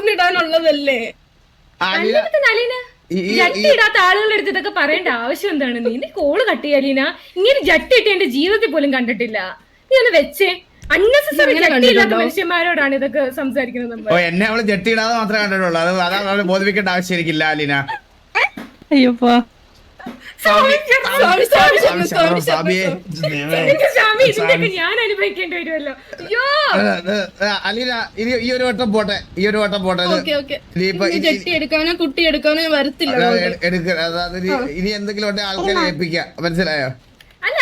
ടൂറിനിടാനുള്ളതല്ലേ? ജട്ടി ഇടാത്ത ആളുകളുടെ അടുത്ത് ഇതൊക്കെ പറയേണ്ട ആവശ്യം എന്താണ്? നീ കോള് കട്ട് ചെയ്യാ അലീന. ഇങ്ങനെ ജട്ടി ഇട്ട് എന്റെ ജീവിതത്തിൽ പോലും കണ്ടിട്ടില്ല. നീ ഒന്ന് വെച്ചേ. അൺനെസസറി ജട്ടി ഇല്ലാത്ത മനുഷ്യന്മാരോടാണ് ഇതൊക്കെ സംസാരിക്കുന്നത്. എന്നെ അവള് ജട്ടി ഇടാതെ മാത്രമേ കണ്ടിട്ടുള്ളൂ. അതാണ് അവളെ ബോധിപ്പിക്കേണ്ട ആവശ്യമില്ല അലീന. അയ്യോപ്പാ ഞാൻ അനുഭവിക്കേണ്ടി വരുമല്ലോ. അലീന ഈ ഒരു വട്ടം പോട്ടെ. ജട്ടി എടുക്കാനോ കുട്ടി എടുക്കാനോ വരത്തില്ല. ഇനി എന്തെങ്കിലും ഉണ്ടെ ആൾക്കാരെ ഏൽപ്പിക്കാം. മനസ്സിലായോ? അല്ല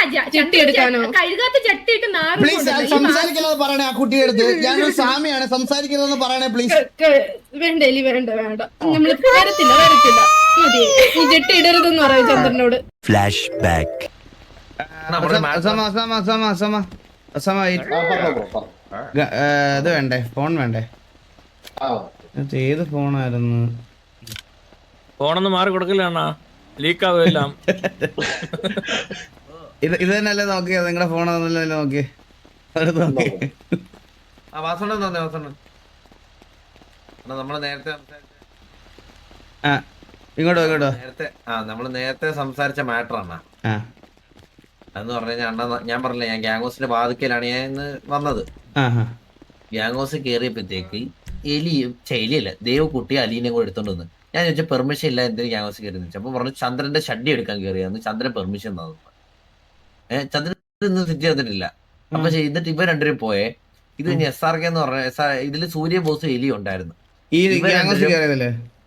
കഴുകാത്ത ചട്ടിയിട്ട് പ്ലീസ് സംസാരിക്കണമെന്ന് പറയണേ. ആ കുട്ടിയുടെ അടുത്ത് ഞാനൊരു സാമിയാണ്, സംസാരിക്കരുതെന്ന് പറയണേ പ്ലീസ്. വേണ്ട എലി, വേണ്ട നമ്മള് വരത്തില്ല മതി. ഈ ജട്ടി ഇടരുതെന്ന് പറയാം ചന്ദ്രനോട്. Flash back. ഇത് വേണ്ടേ? ഫോൺ വേണ്ടേ? ഏത് ഫോണായിരുന്നു? ഫോണൊന്ന് മാറി കൊടുക്കില്ല, ലീക്കാവെല്ലാം. ഇത് തന്നെയല്ലേ നോക്കിയോ? നിങ്ങളുടെ ഫോണൊന്നല്ലേ നോക്കിയേ? നമ്മള് നേരത്തെ നമ്മള് നേരത്തെ സംസാരിച്ച മാറ്റർ ആണ്. അതെന്ന് പറഞ്ഞു കഴിഞ്ഞാൽ അണ്ണ ഞാൻ പറഞ്ഞില്ല, ഞാൻ ഗ്യാങ് ബാധിക്കലാണ് ഞാൻ ഇന്ന് വന്നത്. ഗ്യാങ് ഹൗസ് കയറിയപ്പോഴത്തേക്ക് എലിയല്ല ദേവക്കുട്ടി അലീനെ കൂടെ എടുത്തോണ്ട് വന്ന്. ഞാൻ ചോദിച്ചാൽ പെർമിഷൻ ഇല്ല എന്തിനും ഗ്യാങ് ഹൗസ് കയറി വെച്ചു. അപ്പൊ പറഞ്ഞു ചന്ദ്രന്റെ ഷഡ്ഡി എടുക്കാൻ കയറിയാന്ന്. ചന്ദ്രൻ പെർമിഷൻ തന്നു. ചന്ദ്രൻ ഇന്ന് സെറ്റ് ചെയ്തിട്ടില്ല. അപ്പൊ എന്നിട്ട് ഇവ രണ്ടുപേരും പോയേ. ഇത് കഴിഞ്ഞ് SRK എന്ന് പറഞ്ഞ ഇതില് സൂര്യ ബോസ് എലി ഉണ്ടായിരുന്നു.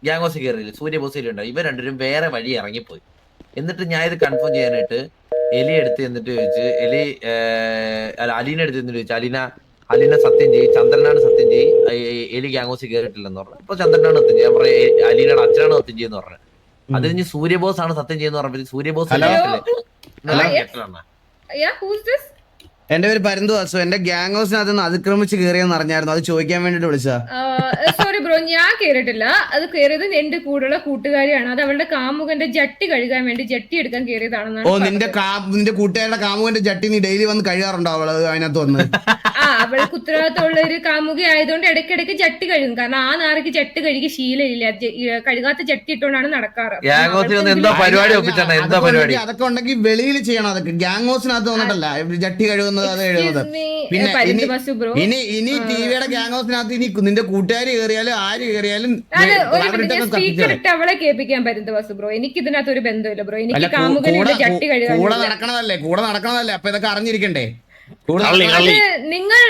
ഗ്യാങ് ഹൗസ് കയറിയില്ല, സൂര്യ ബോസ് എലി ഉണ്ടായി. ഇവ രണ്ടുപേരും വേറെ വഴി ഇറങ്ങിപ്പോയി. എന്നിട്ട് ഞാൻ ഇത് കൺഫേം ചെയ്യാനായിട്ട് എലി എടുത്ത് എന്നിട്ട് ചോദിച്ചു, അലീന എടുത്ത് എന്നിട്ട് ചോദിച്ചു, അലീന സത്യം ചെയ്യും, ചന്ദ്രനാണ് സത്യം ചെയ്യും, എലി ഗ്യാങ് ഹൗസ് കയറിയിട്ടില്ലെന്ന് പറഞ്ഞു. അപ്പൊ ചന്ദ്രനാണ് സത്യം ചെയ്യും. ഞാൻ പറയാം അലീനയുടെ അച്ഛനാണ് സത്യം ചെയ്യുന്ന പറഞ്ഞു. അത് കഴിഞ്ഞ് സൂര്യബോസ് ആണ് സത്യം ചെയ്യുന്ന പറഞ്ഞത്. സൂര്യബോസ് എന്റെ പേര് പരന്തുവാസു. എന്റെ ഗ്യാങ് ഹൗസിനകത്ത് നിന്ന് അതിക്രമിച്ച് കയറിയെന്ന് അറിഞ്ഞായിരുന്നു. അത് ചോദിക്കാൻ വേണ്ടിട്ട് വിളിച്ചാ. സോറി ബ്രോ, ഞാൻ കേറിയിട്ടില്ല. അത് കയറിയത് എന്റെ കൂടെയുള്ള കൂട്ടുകാരിയാണ്. അത് അവളുടെ കാമുകന്റെ ജട്ടി കഴുകാൻ വേണ്ടി ജട്ടി എടുക്കാൻ കയറിയതാണെന്നാണ്. ഓ, നിന്റെ കൂട്ടുകാരുടെ കാമുകന്റെ ജട്ടി നീ ഡെയിലി വന്ന് കഴുകാറുണ്ടോ അവള് അതിനകത്ത് വന്ന്? അവൾക്ക് ഉത്തരവാദിത്തമുള്ള ഒരു കാമുക ആയതുകൊണ്ട് ഇടയ്ക്കിടയ്ക്ക് ജട്ടി കഴുകും. കാരണം ആ നാരക്ക് ജട്ടി കഴുകി ശീലമില്ല. കഴുകാത്ത ജട്ടി ഇട്ടുകൊണ്ടാണ് നടക്കാറ്. അതൊക്കെ ഉണ്ടെങ്കിൽ വെളിയിൽ ചെയ്യണം. അതൊക്കെ ഗ്യാങ് ഹൗസിനകത്ത് വന്നിട്ടല്ല ജട്ടി കഴുകുന്നത്. ഇനി ടിവിയുടെ ഗ്യാങ് ഹൗസിനകത്ത് ഇനി നിന്റെ കൂട്ടുകാർ കയറിയാലും ആര് കയറിയാലും സ്പീക്കർ ഇട്ട് അവളെ കേൾപ്പിക്കാൻ പറ്റുന്ന ബസ് ബ്രോ. എനിക്ക് ഇതിനകത്ത് ഒരു ബന്ധമില്ല ബ്രോ. എനിക്ക് കാമുകനോട് ജട്ടി കഴുകാൻ കൂടെ നടക്കണതല്ലേ അപ്പൊ ഇതൊക്കെ അറിഞ്ഞിരിക്കണ്ടേ? നിങ്ങൾ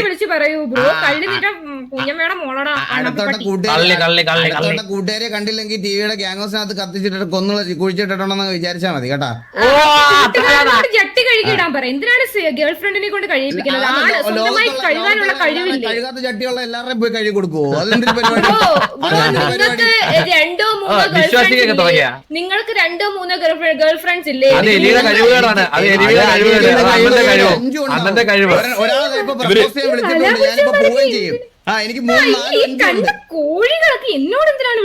വിളിച്ച് പറയൂ ബ്രോ. കള്ളി നിന്റെ കുഞ്ഞമ്മയുടെ മോളോടാ. കൂട്ടുകാരെ കണ്ടില്ലെങ്കിൽ ടിവിയുടെ ഗ്യാങ് ഹൗസിനകത്ത് കത്തിച്ചിട്ട് കുഴിച്ചിട്ടുണ്ടെന്ന് വിചാരിച്ചാ മതി കേട്ടാ. ജട്ടി കഴുകിയിടാൻ പറ. എന്തിനാണ് ഗേൾ ഫ്രണ്ടിനെ കൊണ്ട് കഴിയിപ്പിക്കുന്നത്? സ്വന്തമായി കഴുകാനുള്ള കഴിവില്ല. കഴുകാത്ത ചട്ടിയുള്ള എല്ലാവരുടെയും പോയി കഴുകി കൊടുക്കുവോ? അതെന്തൊരു നിങ്ങൾക്ക് രണ്ടോ മൂന്നോ നിങ്ങൾക്ക് രണ്ടോ മൂന്നോ ഗേൾ ഫ്രണ്ട്സ് ഇല്ലേ? എനിക്ക് കോഴികളൊക്കെ എന്നോട് എന്തിനാണ്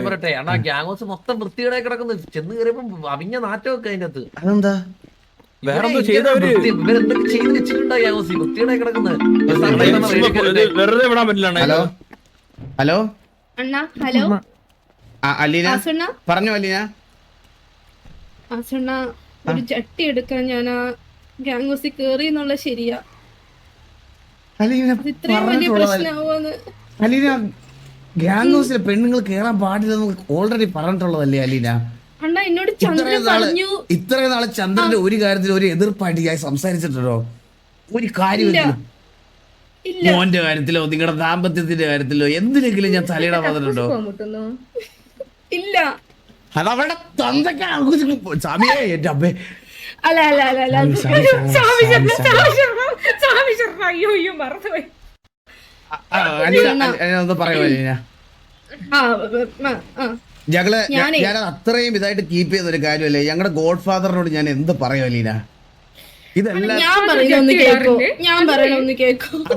പറയട്ടെ അണ്ണാ, ഗ്യാങ് ഹൗസ് മൊത്തം വൃത്തികേടെ കിടക്കുന്നു. ചെന്ന് കയറിയപ്പോ അവിഞ്ഞ നാറ്റമൊക്കെ അതിന്റെ അകത്ത്. അതെന്താ? ഇവരെന്തൊക്കെ ചെയ്ത് വെച്ചിട്ടുണ്ടോ ഗ്യാങ് ഹൗസ്? വൃത്തികേടെ കിടക്കുന്നത്. ഹലോ ഹലോ അണ്ണാ, ഹലോ അലീന പറഞ്ഞു. അലീന ഒരു ചട്ടി എടുക്കാൻ ഞാൻ ആ ഗ്യാങ് ഹൗസിൽ കേറി എന്നുള്ള ശരിയാ? ഇത്രയും വലിയ പ്രശ്നമാവോന്ന്? അലീന, ഗ്യാങ് ഹൗസിലെ പെണ്ണുങ്ങൾ കേറാൻ പാടില്ലെന്ന് ഓൾറെഡി പറഞ്ഞിട്ടുള്ളതല്ലേ അലീന? അണ്ണാ, എന്നോട് ചന്ദ്രൻ പറഞ്ഞു. ഇത്രയും നാളെ ചന്ദ്രന്റെ ഒരു കാര്യത്തിൽ ഒരു എതിർപ്പായിട്ട് ഞാൻ സംസാരിച്ചിട്ടുണ്ടോ? ഒരു കാര്യമില്ല. മോന്റെ കാര്യത്തിലോ നിങ്ങളുടെ ദാമ്പത്യത്തിന്റെ കാര്യത്തിലോ എന്തിനെങ്കിലും ഞാൻ തലയിടാൻ വന്നിട്ടുണ്ടോ? ഇല്ല. അതവളുടെ സമയേ എന്റെ അമ്മേ. അല്ല അല്ല അല്ല അല്ല അയ്യോ മറന്നുപോയി. പറയോ ഞങ്ങള് ഞാൻ അത്രയും ഇതായിട്ട് കീപ്പ് ചെയ്ത ഒരു കാര്യമല്ലേ? ഞങ്ങളുടെ ഗോഡ് ഫാദറിനോട് ഞാൻ എന്ത് പറയോ അലീന? ഇതെല്ലാം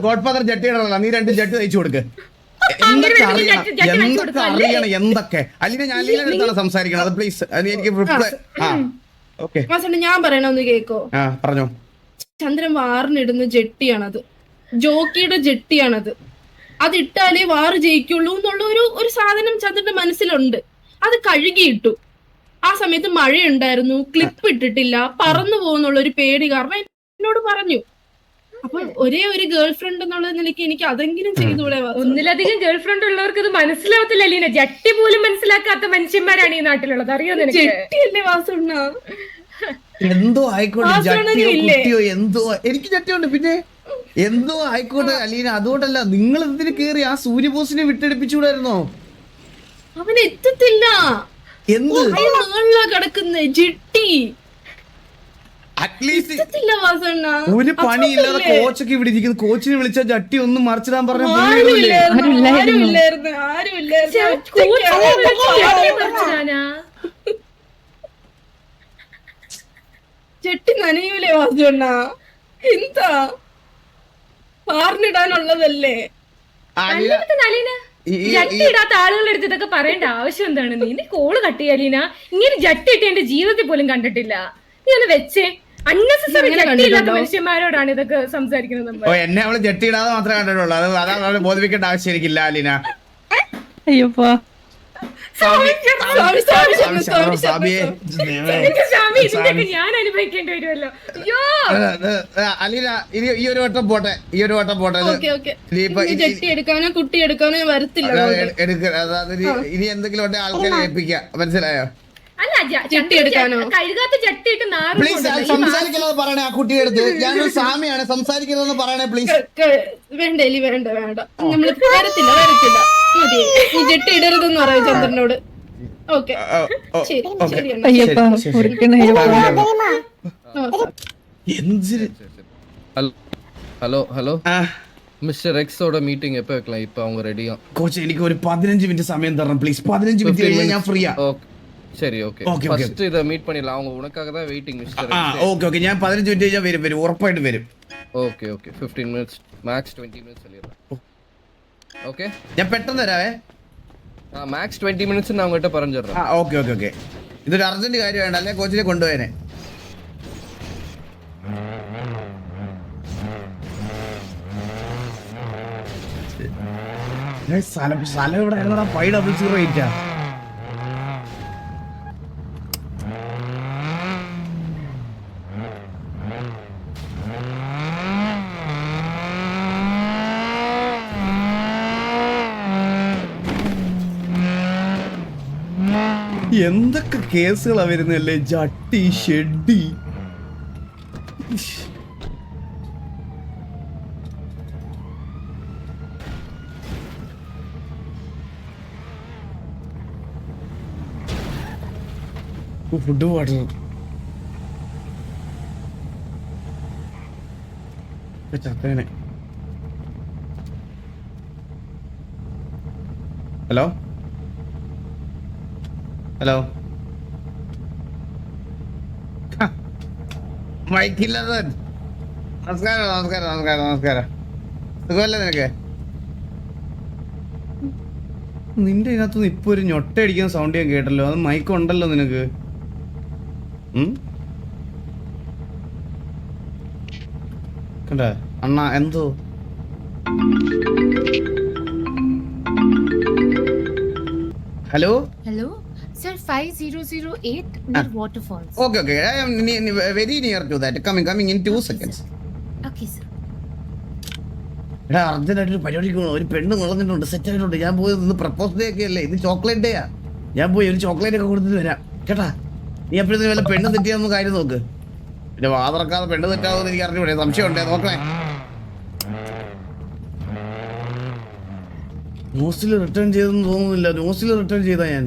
ഗോഡ് ഫാദർ ജട്ടി ഇടണല്ലോ. നീ 2 ജട്ടി തയ്ച്ചു കൊടുക്ക്. എന്തൊക്കെ അറിയണം എന്തൊക്കെ. അലീന, ഞാൻ അലീനയുടെ അടുത്താണ് സംസാരിക്കണം. അത് പ്ലീസ് എനിക്ക്. ഞാൻ പറയണൊന്ന് കേക്കോ? പറഞ്ഞോ. ചന്ദ്രൻ വാറിനിടുന്ന ജെട്ടിയാണത്, ജോക്കിയുടെ ജെട്ടിയാണത്. അതിട്ടാലേ വാറ് ജയിക്കുള്ളൂ എന്നുള്ള ഒരു സാധനം ചന്ദ്രന്റെ മനസ്സിലുണ്ട്. അത് കഴുകിയിട്ടു. ആ സമയത്ത് മഴയുണ്ടായിരുന്നു, ക്ലിപ്പ് ഇട്ടിട്ടില്ല, പറന്നു പോകുന്നുള്ള ഒരു പേടി കാരണം എന്നോട് പറഞ്ഞു. അപ്പൊ ഒരേ ഒരു ഗേൾ ഫ്രണ്ട് എന്നുള്ള നിലയ്ക്ക് എനിക്ക് അതെങ്കിലും ചെയ്തുകൂടെ? ഒന്നിലധികം ഗേൾ ഫ്രണ്ട് ഉള്ളവർക്ക് ഇത് മനസ്സിലാവത്തില്ല അലീന. ജട്ടി പോലും മനസ്സിലാക്കാത്ത മനുഷ്യന്മാരാണ് ഈ നാട്ടിലുള്ളത്, അറിയോ നിനക്ക്? ജെട്ടിയല്ലേ വാസുണ്ണ? എന്തോ ആയിക്കോട്ടെ, ജട്ടിയോ കുട്ടിയോ എന്തോ, എനിക്ക് ജട്ടിയുണ്ട്. പിന്നെ എന്തോ ആയിക്കോട്ടെ അലീന, അതുകൊണ്ടല്ല. നിങ്ങൾ എന്തിനു കേറി ആ സൂര്യബോസിനെ വിട്ടെടുപ്പിച്ചുകൂടായിരുന്നോ? അവൻ എത്തത്തില്ല. എന്ത് കിടക്കുന്ന ജെട്ടി അറ്റ്ലീസ്റ്റ് എത്തത്തില്ല വാസണ്ണ. ഒരു പണിയില്ലാതെ കോച്ചൊക്കെ ഇവിടെ ഇരിക്കുന്നു. കോച്ചിനെ വിളിച്ച ജട്ടി ഒന്നും മറിച്ചിടാൻ പറഞ്ഞ ജെട്ടി നനയൂലേ വാസണ്ണ? എന്താ പാറിനിടാനുള്ളതല്ലേ? ജട്ടി ഇടാത്ത ആളുകളുടെ അടുത്ത് ഇതൊക്കെ പറയേണ്ട ആവശ്യം എന്താണ്? നീ കോള് കട്ട് ചെയ്യാ അലീന. ഇങ്ങനെ ജട്ടി ഇട്ട് എന്റെ ജീവിതത്തിൽ പോലും കണ്ടിട്ടില്ല. നീ ഒന്ന് വെച്ചേ. അൺനെസസറി ജട്ടി ഇല്ലാത്ത മനുഷ്യന്മാരോടാണ് ഇതൊക്കെ സംസാരിക്കുന്നത് നമ്മൾ. എന്നെ അവള് ജട്ടി ഇടാതെ മാത്രമേ കണ്ടിട്ടുള്ളൂ. അതാണ് അവളെ ബോധിപ്പിക്കേണ്ട ആവശ്യമില്ല അലീന. അയ്യോപ്പാ, ഞാൻ അനുഭവിക്കേണ്ടി വരുമല്ലോ. അയ്യോ അലീന, ഈ ഒരു വട്ടം പോട്ടെ, ഈ ഒരു വട്ടം പോട്ടെ. ജെട്ടി എടുക്കാനോ കുട്ടി എടുക്കാനോ വരത്തില്ല. ഇനി എന്തെങ്കിലും ഉണ്ടെ ആൾക്കാരെ ഏൽപ്പിക്കാം, മനസ്സിലായോ? അല്ല, ജെട്ടി എടുക്കാനോ? കഴുകാത്ത ജട്ടിയിട്ട് പ്ലീസ് സംസാരിക്കണമെന്ന് പറയണേ. ആ കുട്ടിയുടെ അടുത്ത് ഞാനൊരു സാമിയാണ്, സംസാരിക്കണമെന്ന് പറയണേ പ്ലീസ്. വേണ്ട എലി, വേണ്ട വേണ്ട. നമ്മള് വരത്തില്ല മതി. ഈ ജെട്ടി ഇടരുതെന്ന് പറയും ചന്ദ്രനോട്. ഓക്കെ ശരി ശരി. അയ്യോപ്പാ, മുറിക്കണ ഹലോ ഹലോ മിസ്റ്റർ എക്സോടെ മീറ്റിംഗ് എപ്പോ വെക്കണം? ഇപ്പൊ அவங்க റെഡിയാ. കോച്ച് എനിക്ക് ഒരു 15 മിനിറ്റ് സമയം തരണം പ്ലീസ്. 15 മിനിറ്റ് കഴിഞ്ഞാൽ ഞാൻ ഫ്രീയാ. சரி ஓகே ஃபர்ஸ்ட் இத மீட் பண்ணிடலாம். அவங்க உனக்காக தான் வெயிட்டிங் மிஸ்டர். ஓகே ஓகே ഞാൻ 15 മിനിറ്റ് കഴിഞ്ഞാൽ വരും ഉറപ്പായിട്ട് വരും. Okay okay 15 minutes max 20 minutes അല്ലേ? ഓക്കെ ഞാൻ പെട്ടെന്ന് വരാവേ. മാക്സ് 20 മിനിറ്റ്സ് ഞാൻ അങ്ങോട്ട് പറഞ്ഞു തരാം. Okay okay okay. ഇതൊരു അർജന്റ് കാര്യമാണ്, അല്ലേ കോച്ചിനെ കൊണ്ടുപോയനെ. സ്ഥലം ഇവിടെ ആയിരുന്നടാ. 500 എന്തൊക്കെ കേസുകളാ വരുന്നല്ലേ? ജട്ടി, ഷെഡി. ഫുഡ് വാട്ടർ ചത്തേനെ. ഹലോ ഹലോ മൈക്കില്ലതൻ. നമസ്കാരം നമസ്കാരം നമസ്കാരം നമസ്കാരം. സുഖമല്ലേ നിനക്ക്? നിന്റെ ഇതിനകത്തുനിന്ന് ഇപ്പൊ ഒരു ഞൊട്ടയടിക്കുന്ന സൗണ്ട് ഞാൻ കേട്ടല്ലോ. അത് മൈക്ക് ഉണ്ടല്ലോ നിനക്ക്. കണ്ട അണ്ണാ എന്തോ hello Hello, sir. 5008 near waterfalls. Okay, okay. I am very near to that. Coming in 2 seconds. Okay, sir. എടാ അർജന്റായിട്ട് ഒരു പരിപാടിക്ക് ഒരു പെണ്ണ് മുളന്നിട്ടുണ്ട്, സെറ്റ് ആയിട്ടുണ്ട്. ഞാൻ പോയി ഇന്ന് പ്രപ്പോസ് ഡേ ഒക്കെ അല്ലേ, ഇത് ചോക്ലേറ്റ് ഡേയാ. ഞാൻ പോയി ഒരു ചോക്ലേറ്റ് ഒക്കെ കൊടുത്തിട്ട് വരാം കേട്ടാ. നീ എപ്പോഴും വല്ല പെണ്ണ് തെറ്റിയാന്ന് കാര്യം നോക്ക്. പിന്നെ വാതിറക്കാതെ പെണ്ണ് തെറ്റാവുന്ന എനിക്ക് അറിഞ്ഞൂടെ, സംശയം ഉണ്ടേ നോക്കണേ. ന്യൂസിൽ റിട്ടേൺ ചെയ്തെന്ന് തോന്നുന്നില്ല. ന്യൂസിൽ റിട്ടേൺ ചെയ്താ ഞാൻ.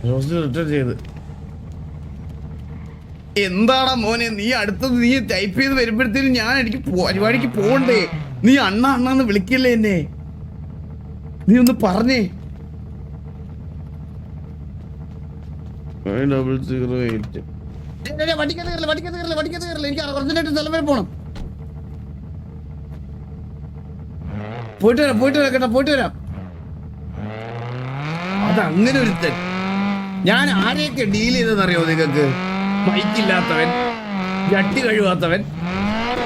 ന്യൂസിൽ റിട്ടേൺ ചെയ്ത് എന്താടാ മോനെ നീ അടുത്തത് നീ ടൈപ്പ് ചെയ്ത് വരുമ്പോഴത്തേനും ഞാൻ എനിക്ക് പരിപാടിക്ക് പോകണ്ടേ? നീ അണ്ണ അണ്ണന്ന് വിളിക്കല്ലേ എന്നെ? നീ ഒന്ന് പറഞ്ഞേ. 5008 എനിക്ക് അർജന്റായിട്ട് സ്ഥലം വരെ പോണം. പോയിട്ട് വരാം കേട്ടോ, പോയിട്ട് വരാം. അതങ്ങനെ ഒരുത്തൻ ഞാൻ ആരെയൊക്കെ ഡീൽ ചെയ്തെന്നറിയോ നിങ്ങൾക്ക്? മൈക്കില്ലാത്തവൻ, ചട്ടി കഴുകാത്തവൻ,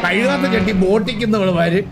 കഴുകാത്ത ചട്ടി ബോട്ടിക്കുന്നവളുമാര്.